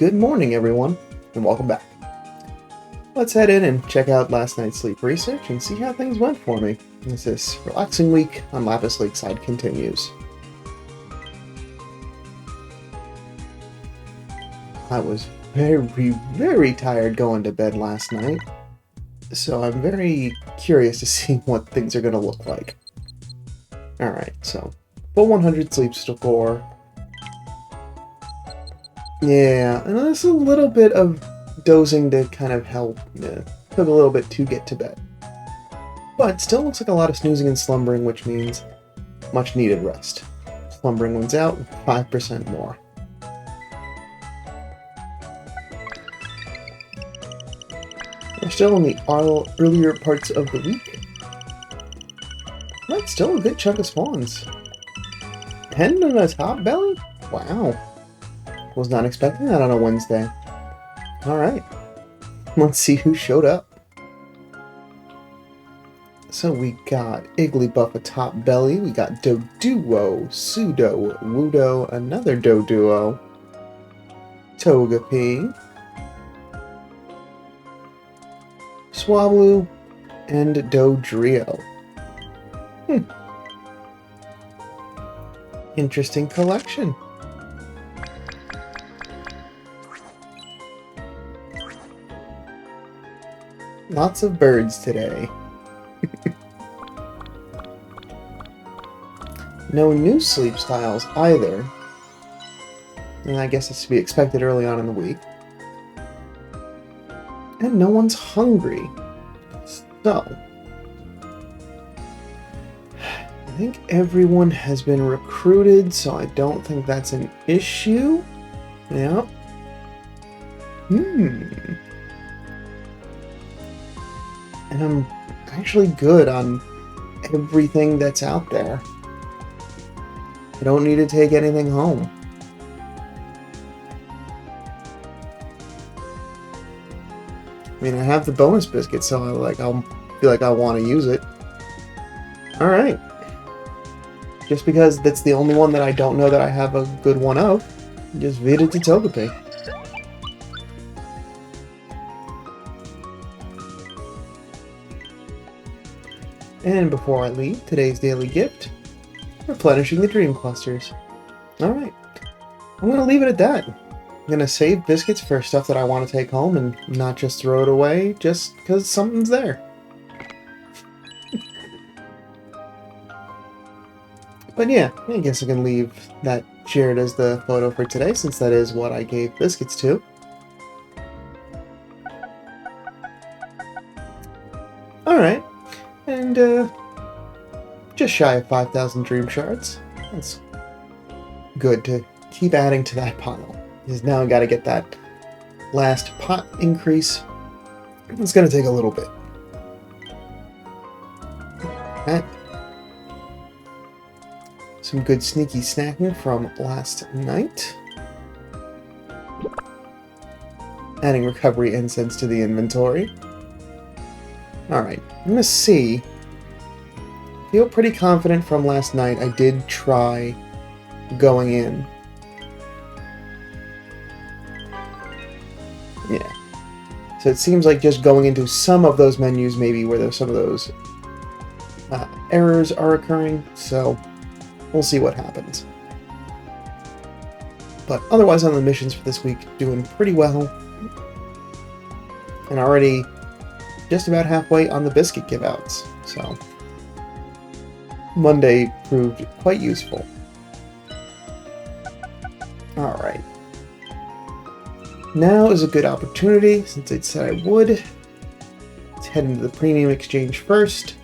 Good morning, everyone, and welcome back. Let's head in and check out last night's sleep research and see how things went for me as this relaxing week on Lapis Lakeside continues. I was very tired going to bed last night, so I'm very curious to see what things are going to look like. Alright, so full 100 sleep score. Yeah, and there's a little bit of dozing to kind of help. Took a little bit to get to bed. But still looks like a lot of snoozing and slumbering, which means much needed rest. Slumbering wins out, 5% more. We're still in the earlier parts of the week. That's still a good chunk of spawns. 10 on a top belly? Wow. Was not expecting that on a Wednesday. Alright. Let's see who showed up. So we got Igglybuff atop belly. We got Doduo, Pseudo, Wudo, another Doduo, Togepi, Swablu, and Dodrio. Interesting collection. Lots of birds today. No new sleep styles either. And I guess it's to be expected early on in the week. And no one's hungry. So, I think everyone has been recruited, so I don't think that's an issue. Yeah. And I'm actually good on everything that's out there. I don't need to take anything home. I mean, I have the bonus biscuit, so I'll feel like I want to use it. Alright. Just because that's the only one that I don't know that I have a good one of, just feed it to Togepi. And before I leave, today's daily gift, replenishing the dream clusters. Alright, I'm going to leave it at that. I'm going to save biscuits for stuff that I want to take home and not just throw it away just because something's there. But yeah, I guess I can leave that shared as the photo for today since that is what I gave biscuits to. Alright. And, just shy of 5,000 dream shards. That's good to keep adding to that pile. Because now I gotta get that last pot increase. It's gonna take a little bit. Alright. Some good sneaky snacking from last night. Adding recovery incense to the inventory. Alright, I'm gonna see. Feel pretty confident from last night. I did try going in. Yeah. So it seems like just going into some of those menus maybe where some of those errors are occurring. So we'll see what happens. But otherwise on the missions for this week, doing pretty well. And already just about halfway on the biscuit giveouts, so Monday proved quite useful. Alright. Now is a good opportunity, since I said I would. Let's head into the premium exchange first.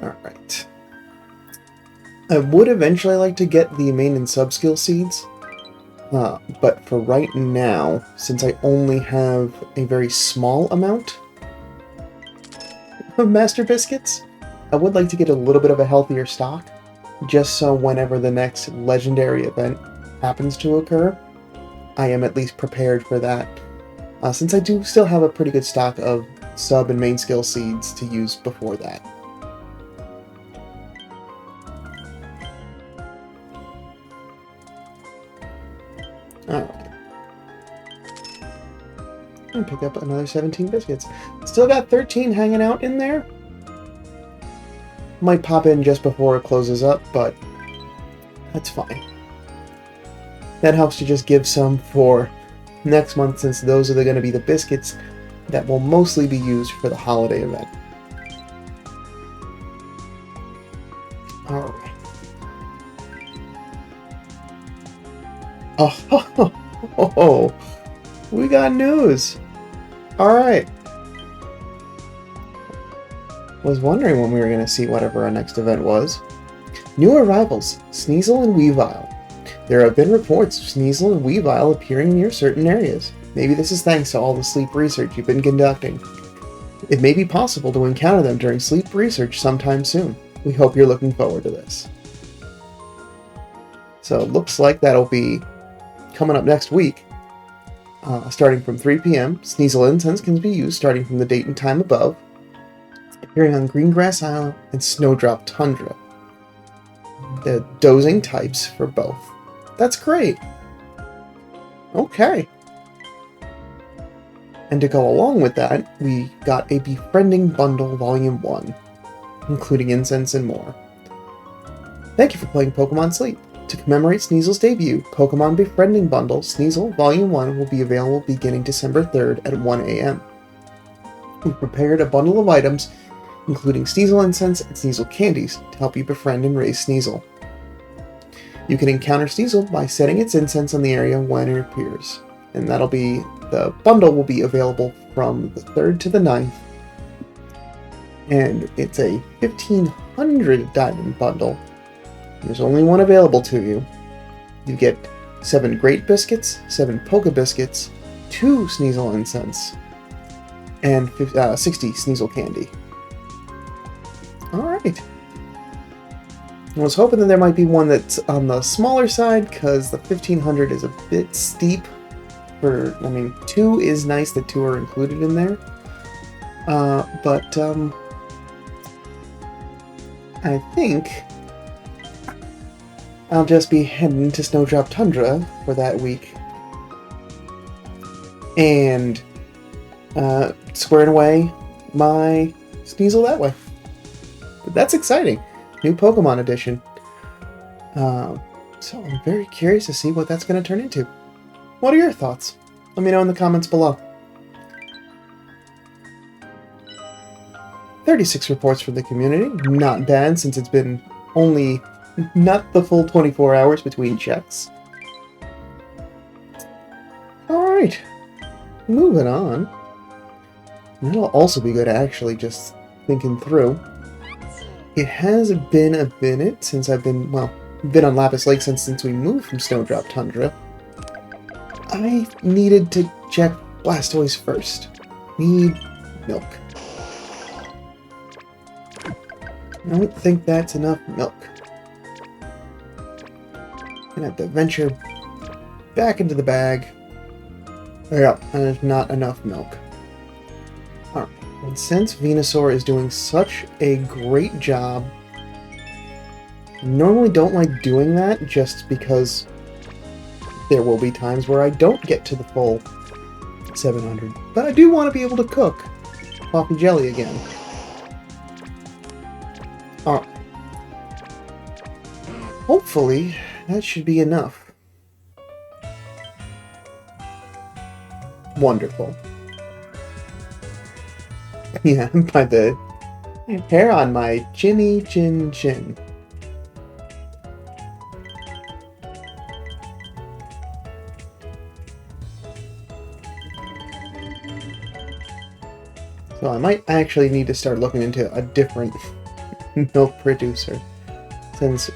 Alright. I would eventually like to get the main and sub-skill seeds, but for right now, since I only have a very small amount of Master Biscuits, I would like to get a little bit of a healthier stock, just so whenever the next legendary event happens to occur, I am at least prepared for that. Since I do still have a pretty good stock of sub and main skill seeds to use before that. Alright. And pick up another 17 biscuits. Still got 13 hanging out in there. Might pop in just before it closes up, but that's fine. That helps to just give some for next month, since those are going to be the biscuits that will mostly be used for the holiday event. Alright. Oh, we got news. Alright. Was wondering when we were going to see whatever our next event was. New arrivals, Sneasel and Weavile. There have been reports of Sneasel and Weavile appearing near certain areas. Maybe this is thanks to all the sleep research you've been conducting. It may be possible to encounter them during sleep research sometime soon. We hope you're looking forward to this. So it looks like that'll be coming up next week. Starting from 3 p.m., Sneasel incense can be used starting from the date and time above, appearing on Greengrass Isle and Snowdrop Tundra. The dozing types for both. That's great! Okay. And to go along with that, we got a Befriending Bundle Volume 1, including incense and more. Thank you for playing Pokemon Sleep. To commemorate Sneasel's debut, Pokemon Befriending Bundle Sneasel Volume 1 will be available beginning December 3rd at 1 a.m. We've prepared a bundle of items, including Sneasel Incense and Sneasel Candies, to help you befriend and raise Sneasel. You can encounter Sneasel by setting its incense on the area when it appears, and the bundle will be available from the 3rd to the 9th, and it's a 1500 diamond bundle. There's only one available to you. You get 7 Great Biscuits, 7 Poke Biscuits, 2 Sneasel Incense, and 60 Sneasel Candy. Alright. I was hoping that there might be one that's on the smaller side, because the 1500 is a bit steep. 2 is nice that 2 are included in there. But I think I'll just be heading to Snowdrop Tundra for that week. And squaring away my Sneasel that way. But that's exciting. New Pokemon edition. So I'm very curious to see what that's going to turn into. What are your thoughts? Let me know in the comments below. 36 reports from the community. Not bad, since it's been only not the full 24 hours between checks. Alright. Moving on. That'll also be good, actually, just thinking through. It has been a minute since I've been on Lapis Lake since we moved from Snowdrop Tundra. I needed to check Blastoise first. Need milk. I don't think that's enough milk. Gonna have to venture back into the bag. Yeah, there's not enough milk. Alright, and since Venusaur is doing such a great job, I normally don't like doing that just because there will be times where I don't get to the full 700. But I do want to be able to cook Coffee Jelly again. Alright. Hopefully, that should be enough. Wonderful. Yeah, by the hair on my chinny chin chin. So I might actually need to start looking into a different milk producer, since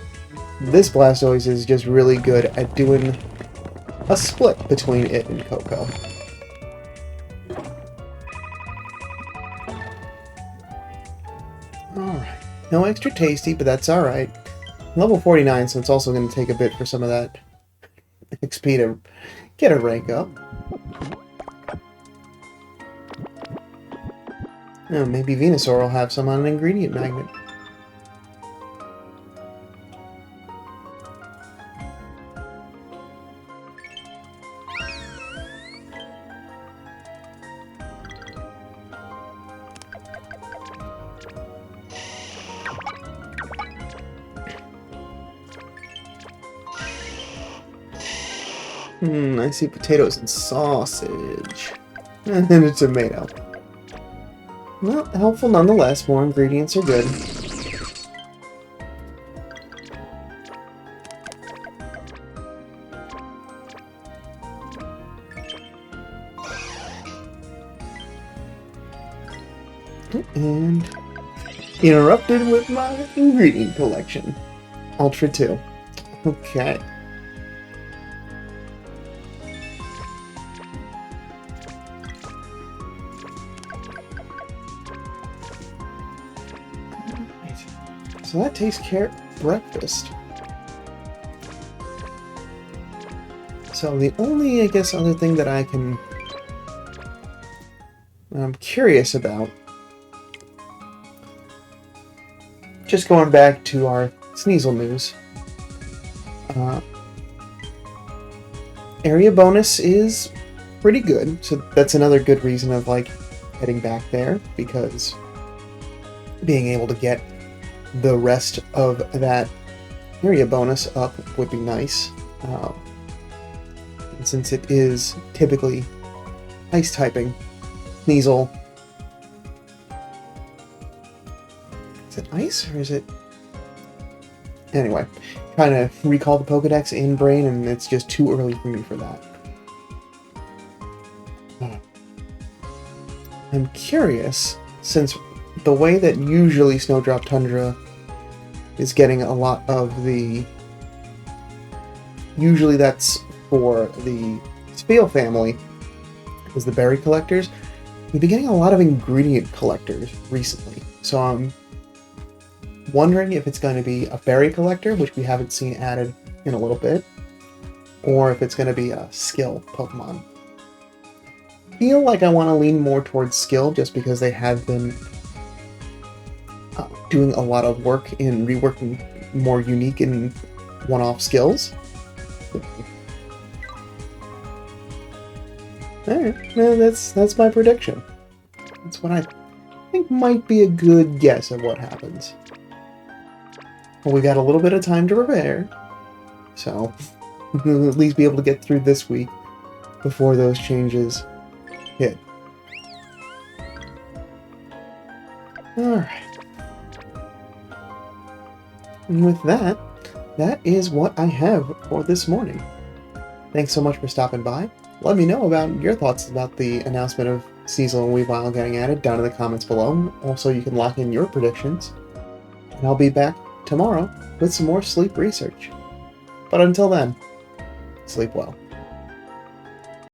this Blastoise is just really good at doing a split between it and Cocoa. Alright. No extra tasty, but that's alright. Level 49, so it's also going to take a bit for some of that XP to get a rank up. Oh, maybe Venusaur will have some on an ingredient magnet. I see potatoes and sausage. And a tomato. Well, helpful nonetheless. More ingredients are good. And interrupted with my ingredient collection. Ultra 2. Okay. So that takes care of breakfast. So the only, I guess, other thing that I'm curious about, just going back to our Sneasel news, area bonus is pretty good, so that's another good reason of like heading back there, because being able to get the rest of that area bonus up would be nice. And since it is typically ice typing, Sneasel. Is it ice or is it? Anyway, trying to recall the Pokedex in brain, and it's just too early for me for that. I'm curious, since the way that usually Snowdrop Tundra is getting a lot of the... Usually that's for the Spheal family, is the berry collectors. We've been getting a lot of ingredient collectors recently. So I'm wondering if it's going to be a berry collector, which we haven't seen added in a little bit, or if it's going to be a skill Pokemon. I feel like I want to lean more towards skill, just because they have been doing a lot of work in reworking more unique and one-off skills. Alright, well, that's my prediction. That's what I think might be a good guess of what happens. Well, we got a little bit of time to prepare, so we'll at least be able to get through this week before those changes hit. Alright. And with that, that is what I have for this morning. Thanks so much for stopping by. Let me know about your thoughts about the announcement of Sneasel and Weavile getting added down in the comments below. Also, you can lock in your predictions. And I'll be back tomorrow with some more sleep research. But until then, sleep well.